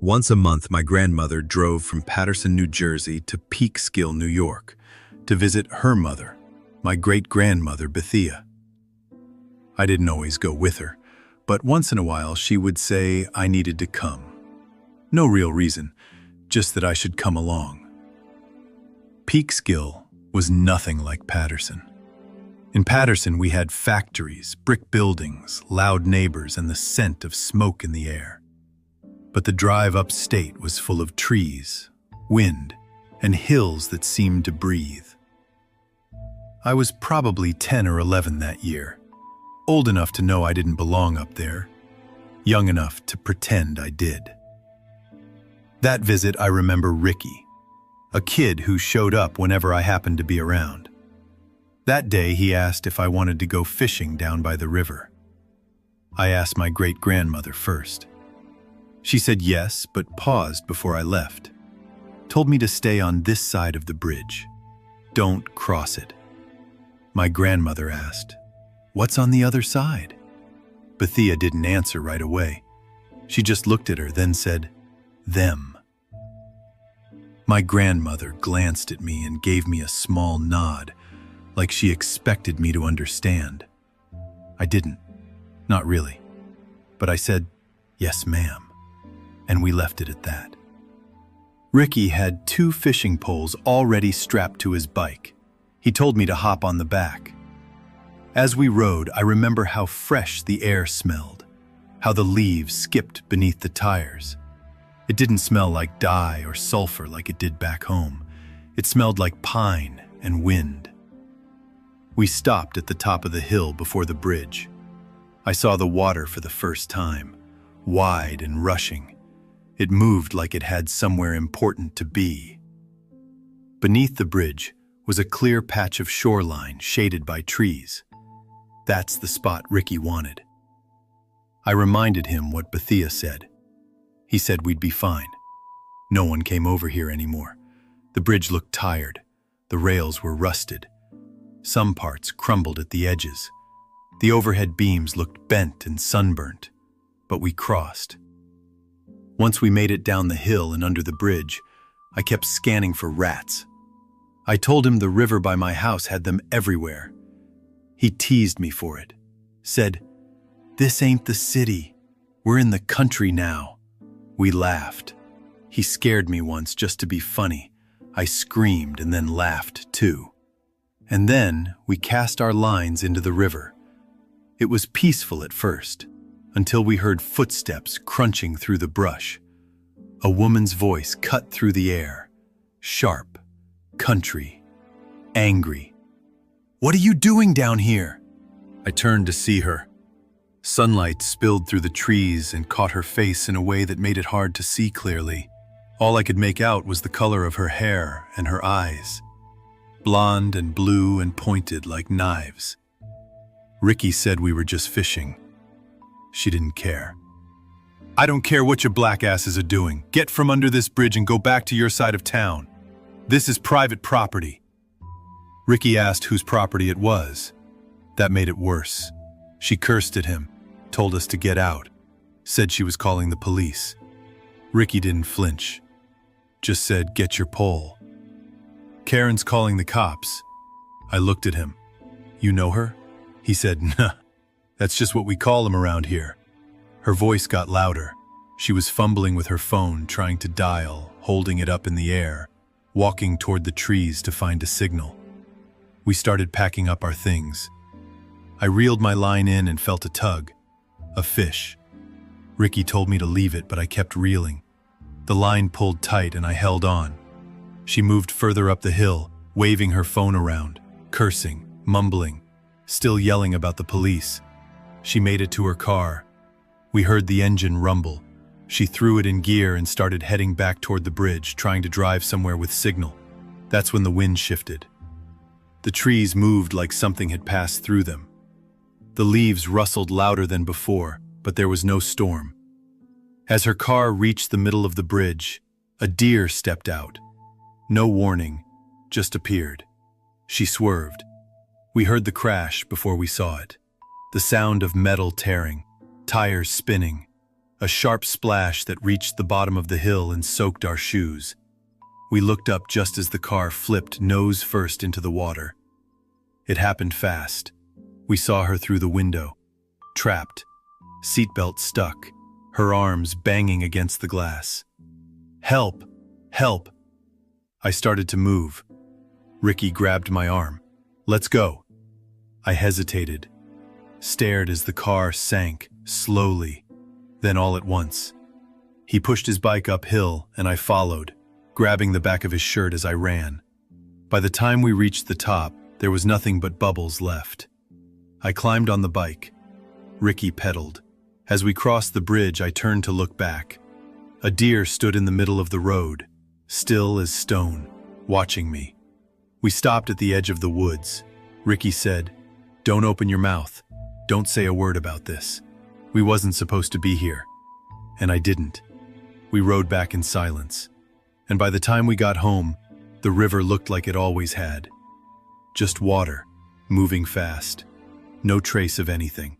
Once a month, my grandmother drove from Paterson, New Jersey to Peekskill, New York, to visit her mother, my great-grandmother Bethia. I didn't always go with her, but once in a while she would say I needed to come. No real reason, just that I should come along. Peekskill was nothing like Paterson. In Paterson, we had factories, brick buildings, loud neighbors, and the scent of smoke in the air. But the drive upstate was full of trees, wind, and hills that seemed to breathe. I was probably 10 or 11 that year, old enough to know I didn't belong up there, young enough to pretend I did. That visit, I remember Ricky, a kid who showed up whenever I happened to be around. That day, he asked if I wanted to go fishing down by the river. I asked my great-grandmother first. She said yes, but paused before I left. Told me to stay on this side of the bridge. Don't cross it. My grandmother asked, "What's on the other side?" Bethia didn't answer right away. She just looked at her, then said, "Them." My grandmother glanced at me and gave me a small nod, like she expected me to understand. I didn't, not really. But I said, "Yes, ma'am," and we left it at that. Ricky had 2 fishing poles already strapped to his bike. He told me to hop on the back. As we rode, I remember how fresh the air smelled, how the leaves skipped beneath the tires. It didn't smell like dye or sulfur like it did back home. It smelled like pine and wind. We stopped at the top of the hill before the bridge. I saw the water for the first time, wide and rushing. It moved like it had somewhere important to be. Beneath the bridge was a clear patch of shoreline shaded by trees. That's the spot Ricky wanted. I reminded him what Bethia said. He said we'd be fine. No one came over here anymore. The bridge looked tired. The rails were rusted. Some parts crumbled at the edges. The overhead beams looked bent and sunburnt, but we crossed. Once we made it down the hill and under the bridge, I kept scanning for rats. I told him the river by my house had them everywhere. He teased me for it, said, "This ain't the city. We're in the country now." We laughed. He scared me once just to be funny. I screamed and then laughed too. And then we cast our lines into the river. It was peaceful at first, until we heard footsteps crunching through the brush. A woman's voice cut through the air, sharp, country, angry. "What are you doing down here?" I turned to see her. Sunlight spilled through the trees and caught her face in a way that made it hard to see clearly. All I could make out was the color of her hair and her eyes, blonde and blue and pointed like knives. Ricky said we were just fishing. She didn't care. "I don't care what your black asses are doing. Get from under this bridge and go back to your side of town. This is private property." Ricky asked whose property it was. That made it worse. She cursed at him, told us to get out, said she was calling the police. Ricky didn't flinch, just said, "Get your pole." "Karen's calling the cops." I looked at him. "You know her?" He said, "Nah, that's just what we call them around here." Her voice got louder. She was fumbling with her phone, trying to dial, holding it up in the air, walking toward the trees to find a signal. We started packing up our things. I reeled my line in and felt a tug. A fish. Ricky told me to leave it, but I kept reeling. The line pulled tight and I held on. She moved further up the hill, waving her phone around, cursing, mumbling, still yelling about the police. She made it to her car. We heard the engine rumble. She threw it in gear and started heading back toward the bridge, trying to drive somewhere with signal. That's when the wind shifted. The trees moved like something had passed through them. The leaves rustled louder than before, but there was no storm. As her car reached the middle of the bridge, a deer stepped out. No warning, just appeared. She swerved. We heard the crash before we saw it. The sound of metal tearing, tires spinning. a sharp splash that reached the bottom of the hill and soaked our shoes. We looked up just as the car flipped nose first into the water. It happened fast. We saw her through the window, trapped, seatbelt stuck, her arms banging against the glass. "Help! Help!" I started to move. Ricky grabbed my arm. "Let's go." I hesitated, stared as the car sank, slowly, then all at once. He pushed his bike uphill, and I followed, grabbing the back of his shirt as I ran. By the time we reached the top, there was nothing but bubbles left. I climbed on the bike. Ricky pedaled. As we crossed the bridge, I turned to look back. A deer stood in the middle of the road, still as stone, watching me. We stopped at the edge of the woods. Ricky said, "Don't open your mouth. Don't say a word about this. We wasn't supposed to be here." And I didn't. We rode back in silence. And by the time we got home, the river looked like it always had. Just water, moving fast. No trace of anything.